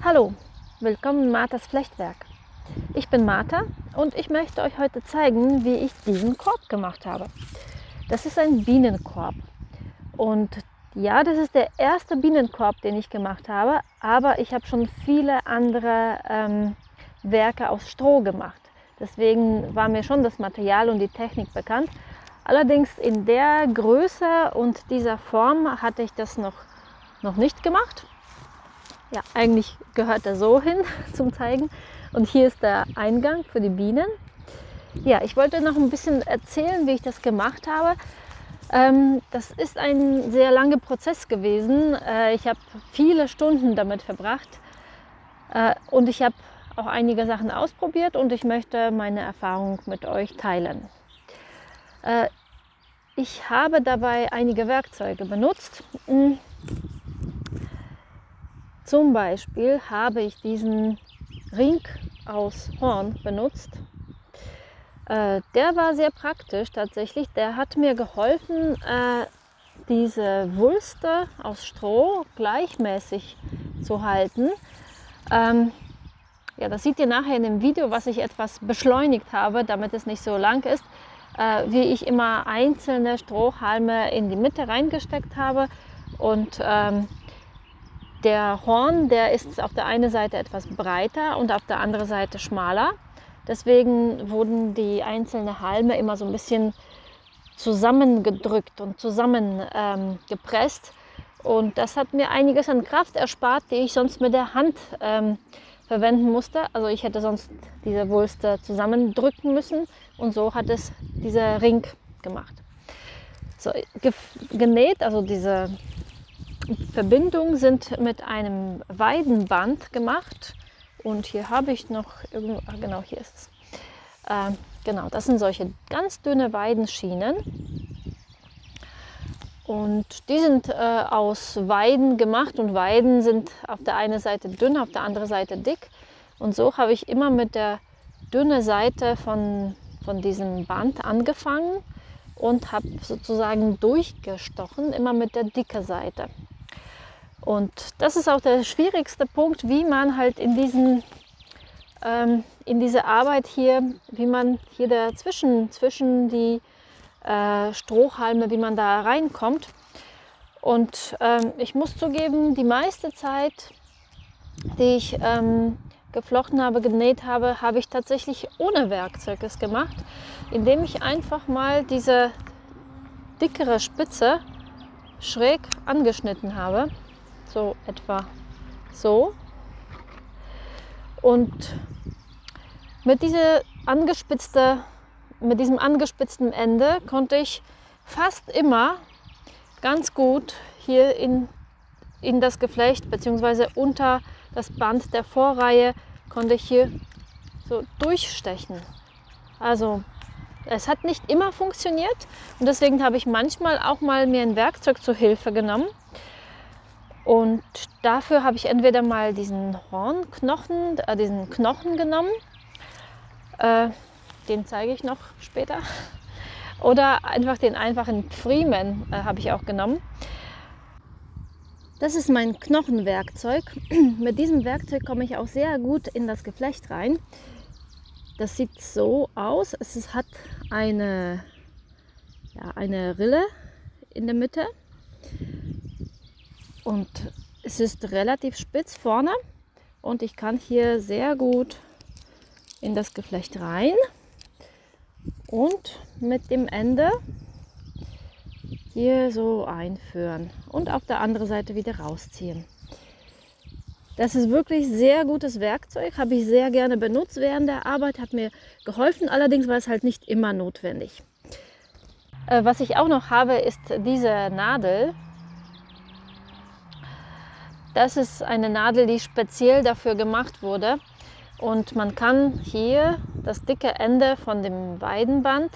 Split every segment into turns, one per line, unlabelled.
Hallo, willkommen in Marthas Flechtwerk. Ich bin Martha und ich möchte euch heute zeigen, wie ich diesen Korb gemacht habe. Das ist ein Bienenkorb und ja, das ist der erste Bienenkorb, den ich gemacht habe, aber ich habe schon viele andere Werke aus Stroh gemacht. Deswegen war mir schon das Material und die Technik bekannt. Allerdings in der Größe und dieser Form hatte ich das noch nicht gemacht. Ja, eigentlich gehört er so hin zum Zeigen. Und hier ist der Eingang für die Bienen. Ja, ich wollte noch ein bisschen erzählen, wie ich das gemacht habe. Das ist ein sehr langer Prozess gewesen. Ich habe viele Stunden damit verbracht und ich habe auch einige Sachen ausprobiert und ich möchte meine Erfahrung mit euch teilen. Ich habe dabei einige Werkzeuge benutzt. Zum Beispiel habe ich diesen Ring aus Horn benutzt. Der war sehr praktisch tatsächlich. Der hat mir geholfen, diese Wulste aus Stroh gleichmäßig zu halten. Ja, das seht ihr nachher in dem Video, was ich etwas beschleunigt habe, damit es nicht so lang ist, wie ich immer einzelne Strohhalme in die Mitte reingesteckt habe und der Horn, der ist auf der einen Seite etwas breiter und auf der anderen Seite schmaler. Deswegen wurden die einzelnen Halme immer so ein bisschen zusammengedrückt und zusammengepresst. Und das hat mir einiges an Kraft erspart, die ich sonst mit der Hand verwenden musste. Also ich hätte sonst diese Wulste zusammendrücken müssen und so hat es dieser Ring gemacht. So, genäht, also diese Verbindungen sind mit einem Weidenband gemacht und hier habe ich noch, genau hier ist es, genau, das sind solche ganz dünne Weidenschienen und die sind aus Weiden gemacht und Weiden sind auf der einen Seite dünn, auf der anderen Seite dick und so habe ich immer mit der dünnen Seite von diesem Band angefangen und habe sozusagen durchgestochen, immer mit der dicken Seite. Und das ist auch der schwierigste Punkt, wie man halt in diese Arbeit hier, wie man hier zwischen die Strohhalme, wie man da reinkommt. Und ich muss zugeben, die meiste Zeit, die ich geflochten habe, genäht habe, habe ich tatsächlich ohne Werkzeug es gemacht, indem ich einfach mal diese dickere Spitze schräg angeschnitten habe. So etwa so. Und mit diesem angespitzten Ende konnte ich fast immer ganz gut hier in das Geflecht bzw. unter das Band der Vorreihe konnte ich hier so durchstechen. Also es hat nicht immer funktioniert und deswegen habe ich manchmal auch mal mir ein Werkzeug zur Hilfe genommen. Und dafür habe ich entweder mal diesen Hornknochen, diesen Knochen genommen, den zeige ich noch später, oder einfach den einfachen Pfriemen habe ich auch genommen. Das ist mein Knochenwerkzeug. Mit diesem Werkzeug komme ich auch sehr gut in das Geflecht rein. Das sieht so aus, es hat eine Rille in der Mitte. Und es ist relativ spitz vorne und ich kann hier sehr gut in das Geflecht rein und mit dem Ende hier so einführen und auf der anderen Seite wieder rausziehen. Das ist wirklich sehr gutes Werkzeug, habe ich sehr gerne benutzt während der Arbeit, hat mir geholfen, allerdings war es halt nicht immer notwendig. Was ich auch noch habe, ist diese Nadel. Das ist eine Nadel, die speziell dafür gemacht wurde und man kann hier das dicke Ende von dem Weidenband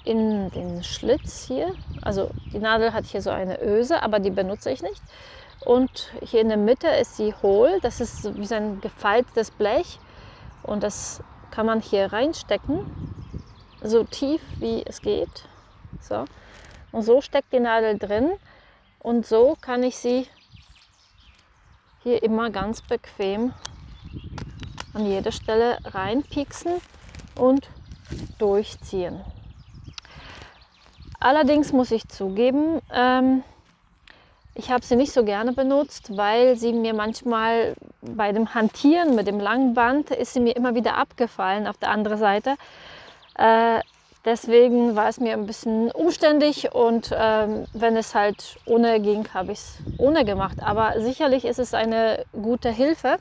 in den Schlitz hier, also die Nadel hat hier so eine Öse, aber die benutze ich nicht und hier in der Mitte ist sie hohl, das ist wie so ein gefaltetes Blech und das kann man hier reinstecken, so tief wie es geht, so. Und so steckt die Nadel drin und so kann ich sie hier immer ganz bequem an jede Stelle reinpieksen und durchziehen. Allerdings muss ich zugeben, ich habe sie nicht so gerne benutzt, weil sie mir manchmal bei dem Hantieren mit dem langen Band ist sie mir immer wieder abgefallen auf der anderen Seite. Deswegen war es mir ein bisschen umständlich und wenn es halt ohne ging, habe ich es ohne gemacht. Aber sicherlich ist es eine gute Hilfe.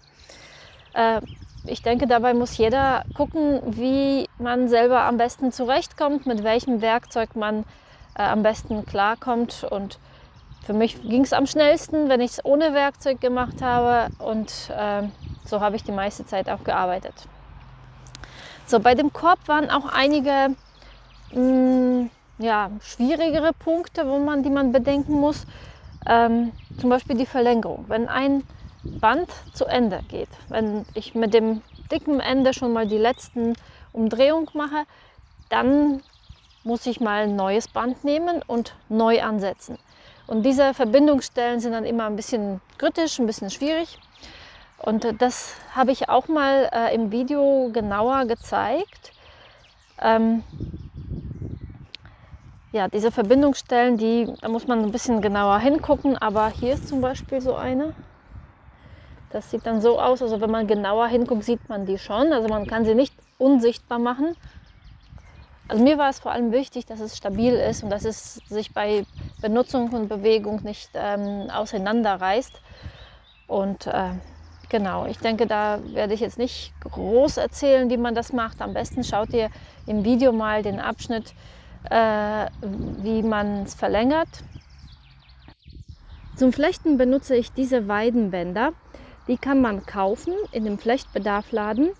Ich denke, dabei muss jeder gucken, wie man selber am besten zurechtkommt, mit welchem Werkzeug man am besten klarkommt. Und für mich ging es am schnellsten, wenn ich es ohne Werkzeug gemacht habe und so habe ich die meiste Zeit auch gearbeitet. So, bei dem Korb waren auch einige schwierigere Punkte, die man bedenken muss. Zum Beispiel die Verlängerung. Wenn ein Band zu Ende geht, wenn ich mit dem dicken Ende schon mal die letzten Umdrehungen mache, dann muss ich mal ein neues Band nehmen und neu ansetzen. Und diese Verbindungsstellen sind dann immer ein bisschen kritisch, ein bisschen schwierig. Und das habe ich auch mal im Video genauer gezeigt. Ja, diese Verbindungsstellen, da muss man ein bisschen genauer hingucken. Aber hier ist zum Beispiel so eine. Das sieht dann so aus, also wenn man genauer hinguckt, sieht man die schon. Also man kann sie nicht unsichtbar machen. Also mir war es vor allem wichtig, dass es stabil ist und dass es sich bei Benutzung und Bewegung nicht auseinanderreißt. Und genau, ich denke, da werde ich jetzt nicht groß erzählen, wie man das macht. Am besten schaut ihr im Video mal den Abschnitt, wie man es verlängert. Zum Flechten benutze ich diese Weidenbänder. Die kann man kaufen in dem Flechtbedarfladen,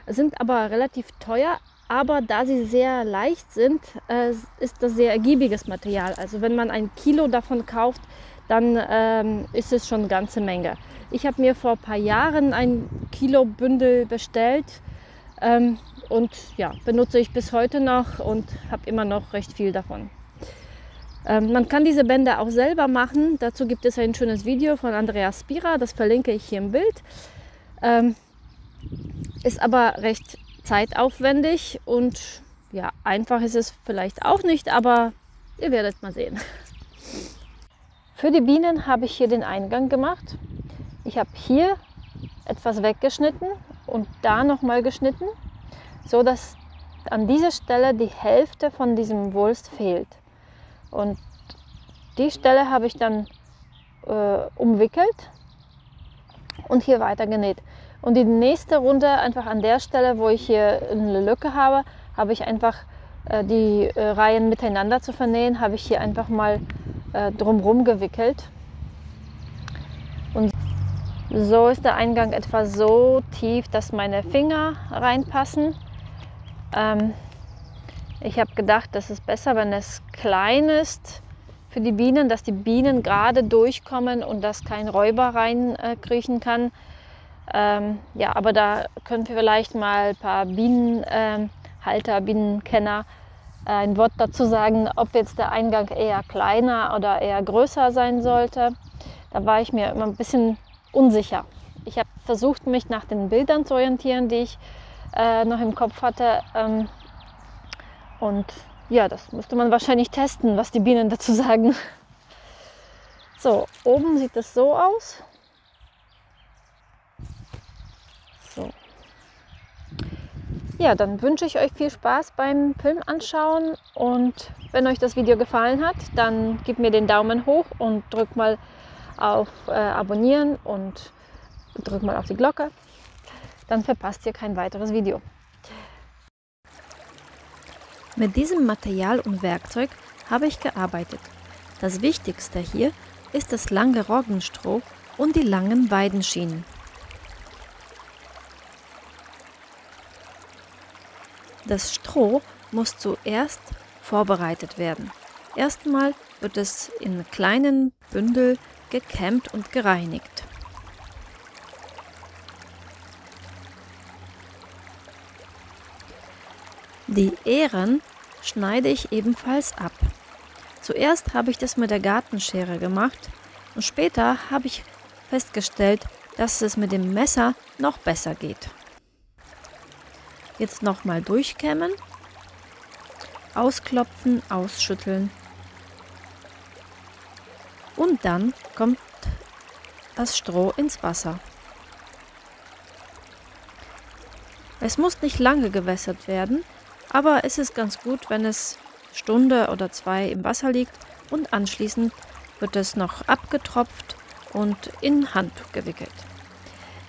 sind aber relativ teuer. Aber da sie sehr leicht sind, ist das sehr ergiebiges Material. Also wenn man 1 Kilo davon kauft, dann ist es schon eine ganze Menge. Ich habe mir vor ein paar Jahren 1 Kilo Bündel bestellt und ja, benutze ich bis heute noch und habe immer noch recht viel davon. Man kann diese Bänder auch selber machen. Dazu gibt es ein schönes Video von Andreas Spira, das verlinke ich hier im Bild. Ist aber recht zeitaufwendig und ja, einfach ist es vielleicht auch nicht, aber ihr werdet mal sehen. Für die Bienen habe ich hier den Eingang gemacht. Ich habe hier etwas weggeschnitten und da nochmal geschnitten, so dass an dieser Stelle die Hälfte von diesem Wulst fehlt. Und die Stelle habe ich dann umwickelt und hier weiter genäht. Und die nächste Runde, einfach an der Stelle, wo ich hier eine Lücke habe, habe ich einfach die Reihen miteinander zu vernähen, habe ich hier einfach mal drumherum gewickelt. Und so ist der Eingang etwa so tief, dass meine Finger reinpassen. Ich habe gedacht, das ist besser, wenn es klein ist für die Bienen, dass die Bienen gerade durchkommen und dass kein Räuber reinkriechen kann. Ja, aber da können wir vielleicht mal ein paar Bienenhalter, Bienenkenner ein Wort dazu sagen, ob jetzt der Eingang eher kleiner oder eher größer sein sollte. Da war ich mir immer ein bisschen unsicher. Ich habe versucht, mich nach den Bildern zu orientieren, die ich noch im Kopf hatte. Und ja, das müsste man wahrscheinlich testen, was die Bienen dazu sagen. So, oben sieht es so aus. So. Ja, dann wünsche ich euch viel Spaß beim Film anschauen und wenn euch das Video gefallen hat, dann gebt mir den Daumen hoch und drückt mal auf Abonnieren und drückt mal auf die Glocke. Dann verpasst ihr kein weiteres Video. Mit diesem Material und Werkzeug habe ich gearbeitet. Das Wichtigste hier ist das lange Roggenstroh und die langen Weidenschienen. Das Stroh muss zuerst vorbereitet werden. Erstmal wird es in kleinen Bündel gekämmt und gereinigt. Die Ähren schneide ich ebenfalls ab. Zuerst habe ich das mit der Gartenschere gemacht und später habe ich festgestellt, dass es mit dem Messer noch besser geht. Jetzt nochmal durchkämmen, ausklopfen, ausschütteln und dann kommt das Stroh ins Wasser. Es muss nicht lange gewässert werden, aber es ist ganz gut, wenn es eine Stunde oder 2 im Wasser liegt und anschließend wird es noch abgetropft und in Handtuch gewickelt.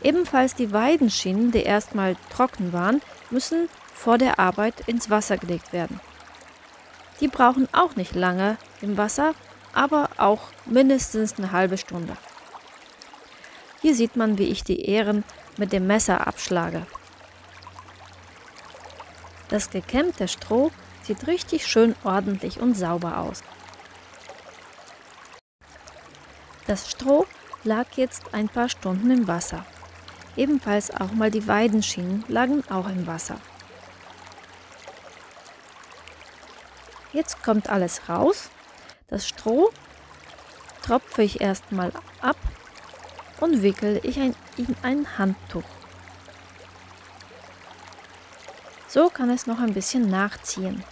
Ebenfalls die Weidenschienen, die erstmal trocken waren, müssen vor der Arbeit ins Wasser gelegt werden. Die brauchen auch nicht lange im Wasser, aber auch mindestens eine halbe Stunde. Hier sieht man, wie ich die Ähren mit dem Messer abschlage. Das gekämmte Stroh sieht richtig schön ordentlich und sauber aus. Das Stroh lag jetzt ein paar Stunden im Wasser. Ebenfalls auch mal die Weidenschienen lagen auch im Wasser. Jetzt kommt alles raus. Das Stroh tropfe ich erstmal ab und wickele ich in ein Handtuch. So kann es noch ein bisschen nachziehen.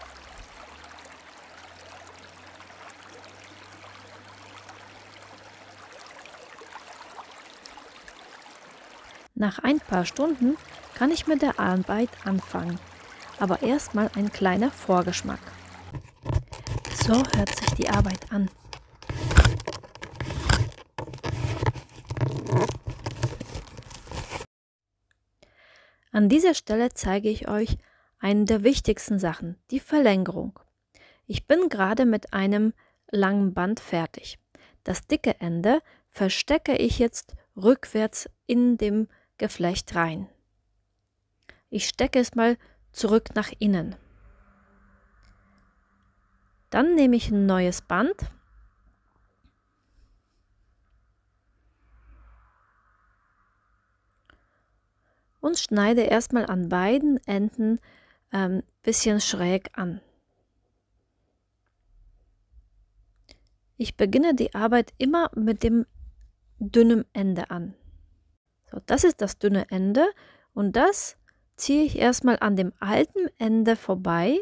Nach ein paar Stunden kann ich mit der Arbeit anfangen, aber erstmal ein kleiner Vorgeschmack. So hört sich die Arbeit an. An dieser Stelle zeige ich euch eine der wichtigsten Sachen, die Verlängerung. Ich bin gerade mit einem langen Band fertig. Das dicke Ende verstecke ich jetzt rückwärts in dem Geflecht rein. Ich stecke es mal zurück nach innen. Dann nehme ich ein neues Band und schneide erstmal an beiden Enden ein bisschen schräg an. Ich beginne die Arbeit immer mit dem dünnen Ende an. So, das ist das dünne Ende und das ziehe ich erstmal an dem alten Ende vorbei,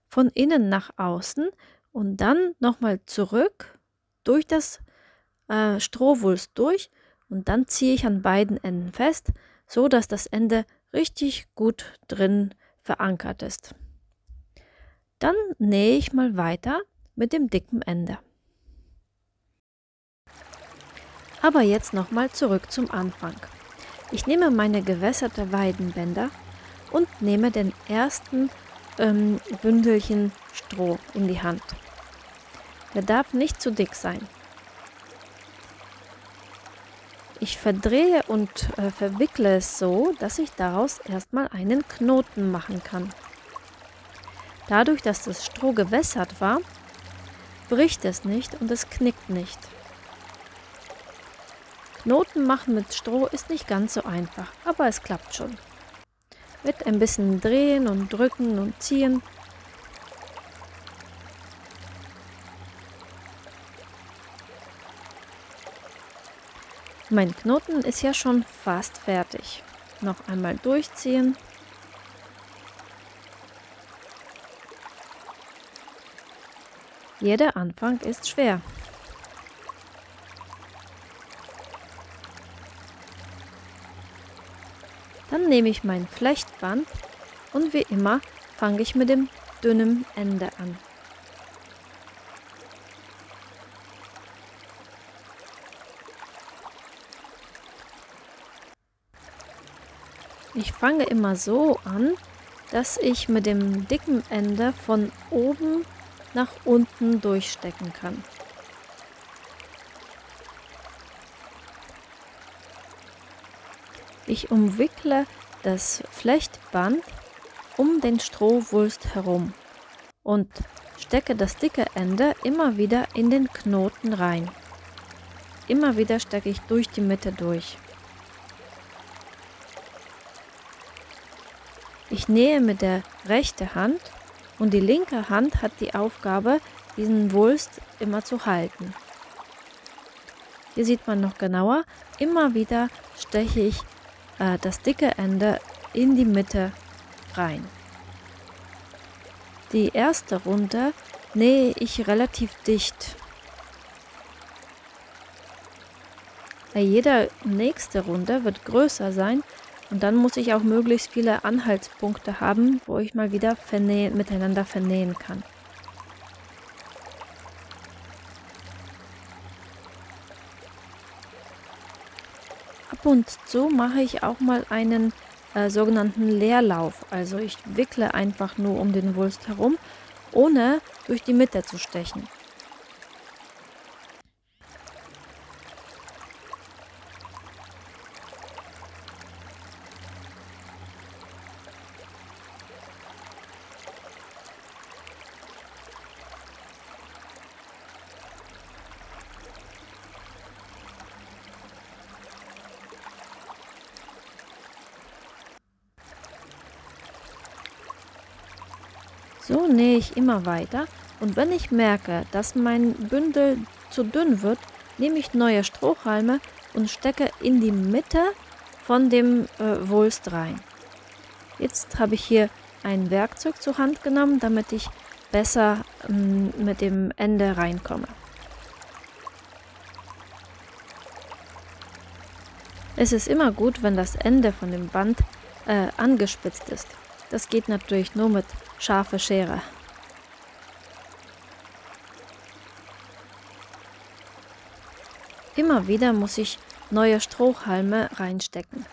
von innen nach außen und dann nochmal zurück durch das Strohwulst durch und dann ziehe ich an beiden Enden fest, so dass das Ende richtig gut drin verankert ist. Dann nähe ich mal weiter mit dem dicken Ende. Aber jetzt nochmal zurück zum Anfang. Ich nehme meine gewässerte Weidenbänder und nehme den ersten Bündelchen Stroh in die Hand. Der darf nicht zu dick sein. Ich verdrehe und verwickle es so, dass ich daraus erstmal einen Knoten machen kann. Dadurch, dass das Stroh gewässert war, bricht es nicht und es knickt nicht. Knoten machen mit Stroh ist nicht ganz so einfach, aber es klappt schon. Mit ein bisschen drehen und drücken und ziehen. Mein Knoten ist ja schon fast fertig. Noch einmal durchziehen. Jeder Anfang ist schwer. Dann nehme ich mein Flechtband und wie immer fange ich mit dem dünnen Ende an. Ich fange immer so an, dass ich mit dem dicken Ende von oben nach unten durchstecken kann. Ich umwickle das Flechtband um den Strohwulst herum und stecke das dicke Ende immer wieder in den Knoten rein. Immer wieder stecke ich durch die Mitte durch. Ich nähe mit der rechten Hand und die linke Hand hat die Aufgabe, diesen Wulst immer zu halten. Hier sieht man noch genauer, immer wieder steche ich das dicke Ende in die Mitte rein. Die erste Runde nähe ich relativ dicht. Jede nächste Runde wird größer sein und dann muss ich auch möglichst viele Anhaltspunkte haben, wo ich mal wieder miteinander vernähen kann. Ab und zu mache ich auch mal einen sogenannten Leerlauf. Also ich wickle einfach nur um den Wulst herum, ohne durch die Mitte zu stechen. So nähe ich immer weiter und wenn ich merke, dass mein Bündel zu dünn wird, nehme ich neue Strohhalme und stecke in die Mitte von dem Wulst rein. Jetzt habe ich hier ein Werkzeug zur Hand genommen, damit ich besser mit dem Ende reinkomme. Es ist immer gut, wenn das Ende von dem Band angespitzt ist. Das geht natürlich nur mit scharfer Schere. Immer wieder muss ich neue Strohhalme reinstecken.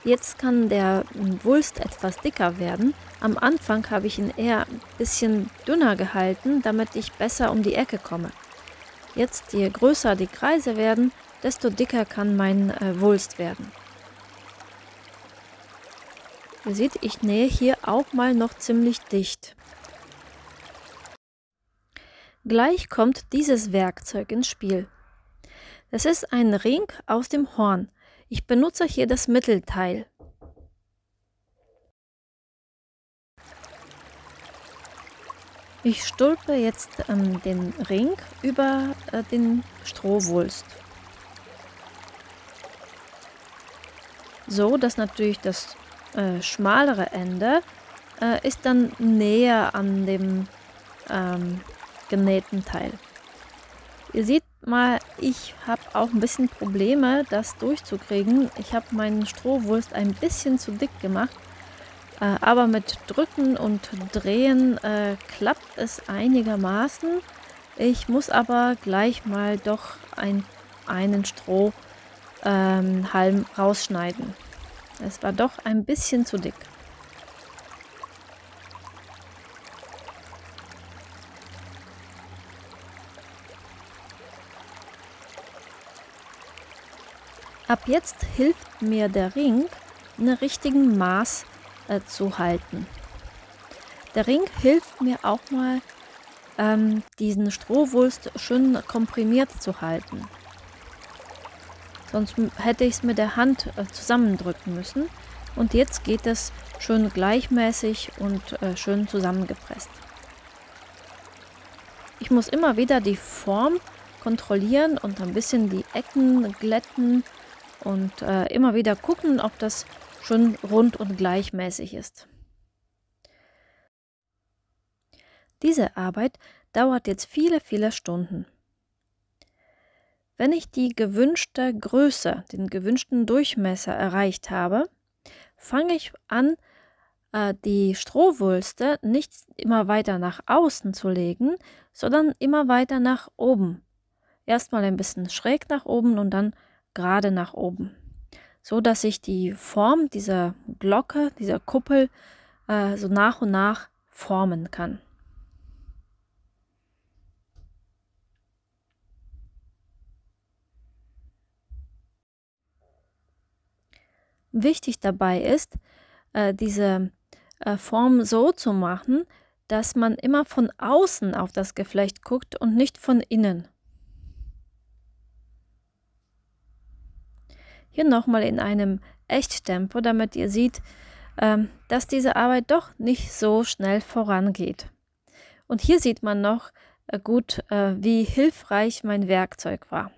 Jetzt kann der Wulst etwas dicker werden. Am Anfang habe ich ihn eher ein bisschen dünner gehalten, damit ich besser um die Ecke komme. Jetzt, je größer die Kreise werden, desto dicker kann mein Wulst werden. Ihr seht, ich nähe hier auch mal noch ziemlich dicht. Gleich kommt dieses Werkzeug ins Spiel. Das ist ein Ring aus dem Horn. Ich benutze hier das Mittelteil. Ich stülpe jetzt den Ring über den Strohwulst. So, dass natürlich das schmalere Ende ist dann näher an dem genähten Teil. Ihr seht mal, ich habe auch ein bisschen Probleme, das durchzukriegen. Ich habe meinen Strohwulst ein bisschen zu dick gemacht, aber mit Drücken und Drehen klappt es einigermaßen. Ich muss aber gleich mal doch einen Strohhalm rausschneiden. Es war doch ein bisschen zu dick. Ab jetzt hilft mir der Ring, einen richtigen Maß zu halten. Der Ring hilft mir auch mal, diesen Strohwulst schön komprimiert zu halten. Sonst hätte ich es mit der Hand zusammendrücken müssen. Und jetzt geht es schön gleichmäßig und schön zusammengepresst. Ich muss immer wieder die Form kontrollieren und ein bisschen die Ecken glätten und immer wieder gucken, ob das schön rund und gleichmäßig ist. Diese Arbeit dauert jetzt viele, viele Stunden. Wenn ich die gewünschte Größe, den gewünschten Durchmesser erreicht habe, fange ich an, die Strohwülste nicht immer weiter nach außen zu legen, sondern immer weiter nach oben. Erstmal ein bisschen schräg nach oben und dann gerade nach oben, so dass ich die Form dieser Glocke, dieser Kuppel so nach und nach formen kann. Wichtig dabei ist, diese Form so zu machen, dass man immer von außen auf das Geflecht guckt und nicht von innen. Hier nochmal in einem Echttempo, damit ihr seht, dass diese Arbeit doch nicht so schnell vorangeht. Und hier sieht man noch, gut, wie hilfreich mein Werkzeug war.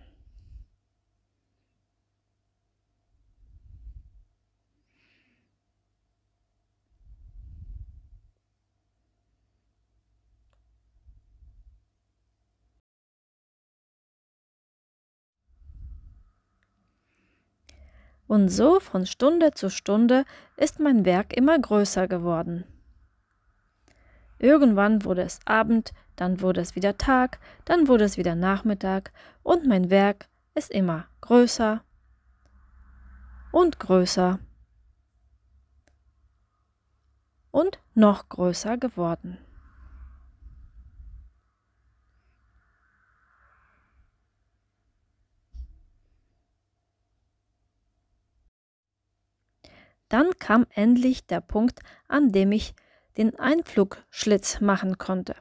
Und so von Stunde zu Stunde ist mein Werk immer größer geworden. Irgendwann wurde es Abend, dann wurde es wieder Tag, dann wurde es wieder Nachmittag und mein Werk ist immer größer und größer und noch größer geworden. Dann kam endlich der Punkt, an dem ich den Einflugschlitz machen konnte.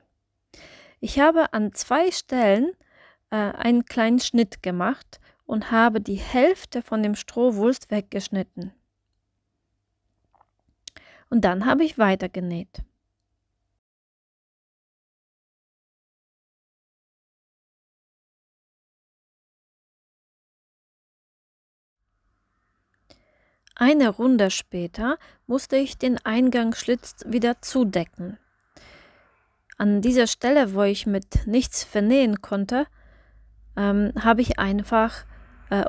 Ich habe an 2 Stellen einen kleinen Schnitt gemacht und habe die Hälfte von dem Strohwulst weggeschnitten. Und dann habe ich weiter genäht. Eine Runde später musste ich den Eingangsschlitz wieder zudecken. An dieser Stelle, wo ich mit nichts vernähen konnte, habe ich einfach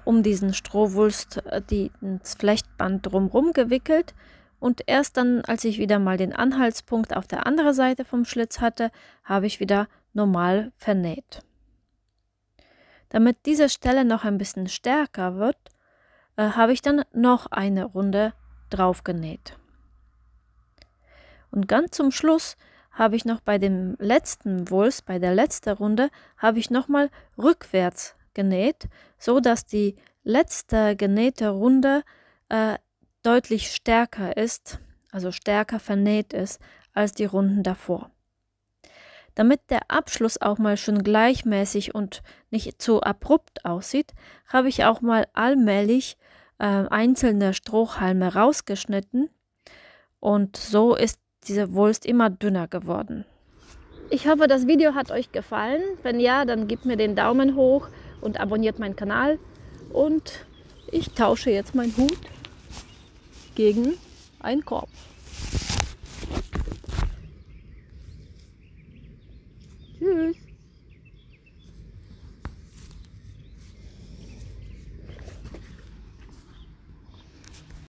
um diesen Strohwulst das Flechtband drumherum gewickelt und erst dann, als ich wieder mal den Anhaltspunkt auf der anderen Seite vom Schlitz hatte, habe ich wieder normal vernäht. Damit diese Stelle noch ein bisschen stärker wird, habe ich dann noch eine Runde drauf genäht. Und ganz zum Schluss habe ich noch bei dem letzten Wulst, bei der letzten Runde, habe ich nochmal rückwärts genäht, so dass die letzte genähte Runde deutlich stärker ist, also stärker vernäht ist, als die Runden davor. Damit der Abschluss auch mal schön gleichmäßig und nicht zu abrupt aussieht, habe ich auch mal allmählich einzelne Strohhalme rausgeschnitten und so ist diese Wulst immer dünner geworden. Ich hoffe, das Video hat euch gefallen. Wenn ja, dann gebt mir den Daumen hoch und abonniert meinen Kanal. Und ich tausche jetzt meinen Hut gegen einen Korb.